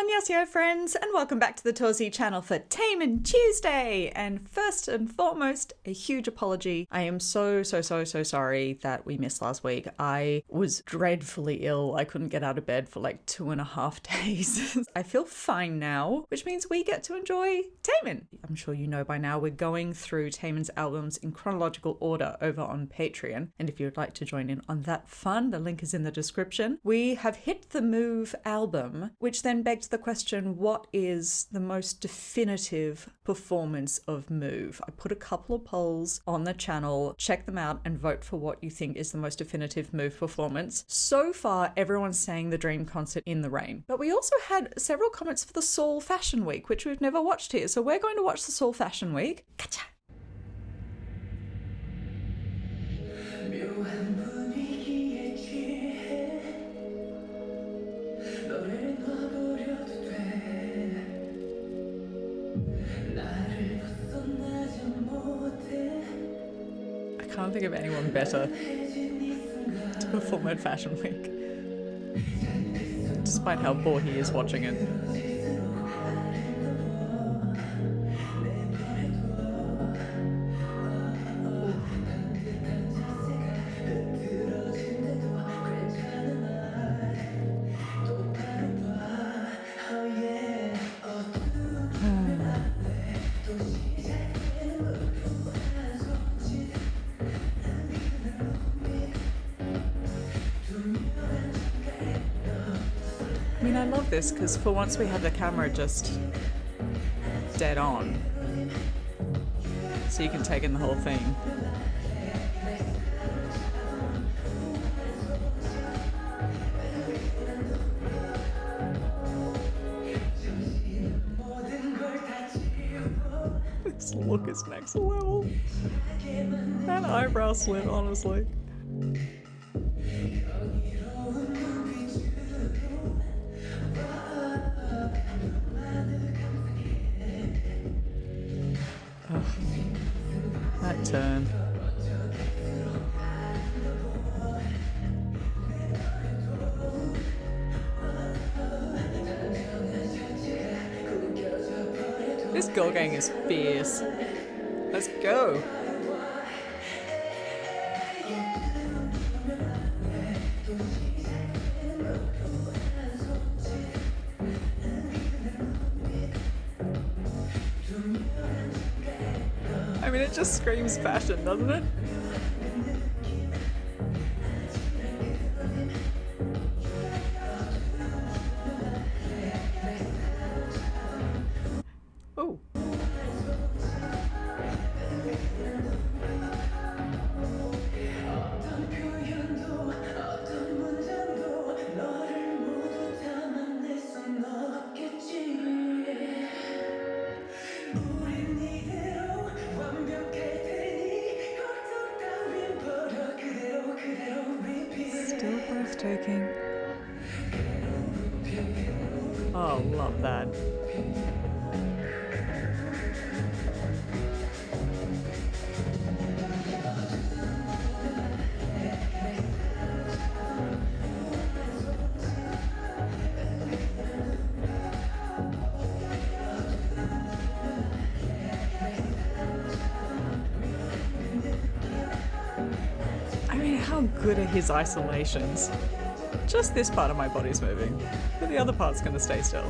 Annyeonghaseyo friends, and welcome back to the Torsie channel for Taemin Tuesday! And first and foremost, a huge apology. I am so sorry that we missed last week. I was dreadfully ill. I couldn't get out of bed for like 2.5 days. I feel fine now, which means we get to enjoy Taemin. I'm sure you know by now we're going through Taemin's albums in chronological order over on Patreon. And if you'd like to join in on that fun, the link is in the description. We have hit the Move album, which then begs the question, what is the most definitive performance of Move? I put a couple of polls on the channel, check them out and vote for what you think is the most definitive Move performance. So far, everyone's saying the Dream concert in the rain. But we also had several comments for the Seoul Fashion Week, which we've never watched here. So we're going to watch the Seoul Fashion Week. Gotcha! I can't think of anyone better to perform at Fashion Week, despite how bored he is watching it. I mean, I love this because for once we have the camera just dead on, so you can take in the whole thing. This look is next level. That eyebrow slit, honestly. That turn. This girl gang is fierce. Let's go. I mean, it just screams fashion, doesn't it? Oh. Still breathtaking. Oh, love that. How good are his isolations? Just this part of my body's moving, but the other part's gonna stay still.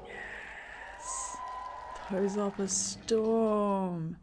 Yes. Pose up a storm.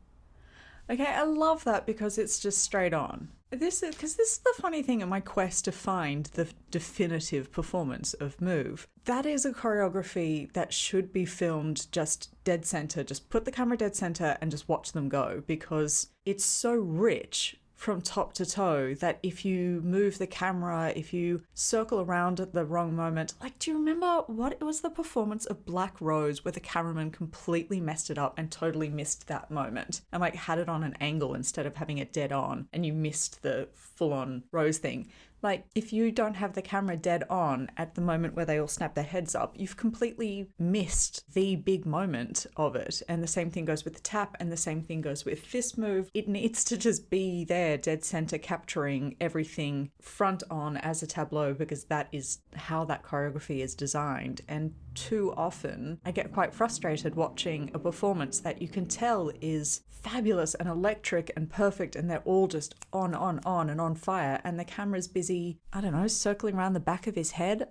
Okay, I love that because it's just straight on. This is the funny thing in my quest to find the definitive performance of Move. That is a choreography that should be filmed just dead center. Just put the camera dead center and just watch them go, because it's so rich from top to toe that if you move the camera, if you circle around at the wrong moment, like, do you remember what it was, the performance of Black Rose where the cameraman completely messed it up and totally missed that moment and like had it on an angle instead of having it dead on, and you missed the full-on Rose thing? Like, if you don't have the camera dead on at the moment where they all snap their heads up, you've completely missed the big moment of it. And the same thing goes with the tap, and the same thing goes with this move. It needs to just be there, dead center, capturing everything front on as a tableau, because that is how that choreography is designed. And too often I get quite frustrated watching a performance that you can tell is fabulous and electric and perfect, and they're all just on and on fire, and the camera's busy, I don't know, circling around the back of his head.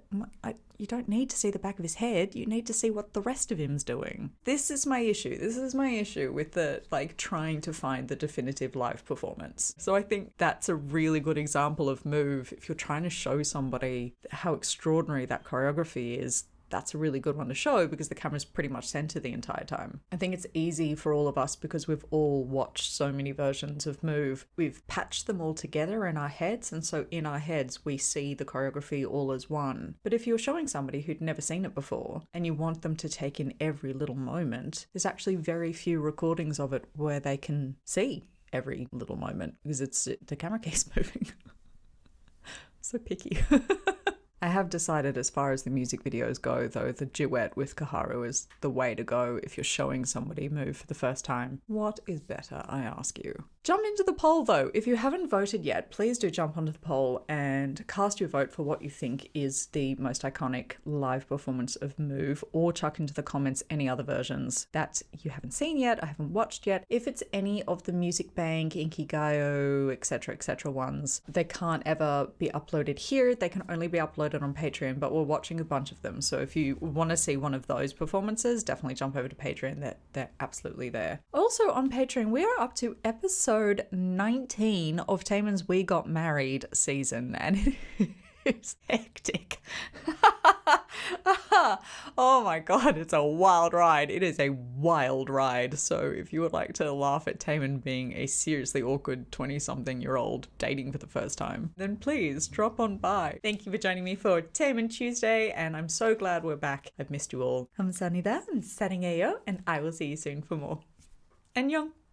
You don't need to see the back of his head, you need to see what the rest of him's doing. This is my issue with the trying to find the definitive live performance. So I think that's a really good example of move. If you're trying to show somebody how extraordinary that choreography is, that's a really good one to show, because the camera's pretty much center the entire time. I think it's easy for all of us because we've all watched so many versions of Move. We've patched them all together in our heads, and so in our heads we see the choreography all as one. But if you're showing somebody who'd never seen it before and you want them to take in every little moment, there's actually very few recordings of it where they can see every little moment, because the camera keeps moving. So picky. I have decided, as far as the music videos go, though, the duet with Kaharu is the way to go if you're showing somebody Move for the first time. What is better, I ask you? Jump into the poll, though. If you haven't voted yet, please do jump onto the poll and cast your vote for what you think is the most iconic live performance of Move, or chuck into the comments any other versions that you haven't seen yet, I haven't watched yet. If it's any of the Music Bank, Inkigayo, etc. ones, they can't ever be uploaded here. They can only be uploaded on Patreon, but we're watching a bunch of them. So if you want to see one of those performances, definitely jump over to Patreon. They're absolutely there. Also on Patreon, we are up to episode 19 of Taemin's We Got Married season, and it is hectic. Oh my god, it's a wild ride. It is a wild ride. So if you would like to laugh at Taemin being a seriously awkward 20-something-year-old dating for the first time, then please drop on by. Thank you for joining me for Taemin Tuesday, and I'm so glad we're back. I've missed you all. 감사합니다. 사랑해요, and I will see you soon for more. 안녕.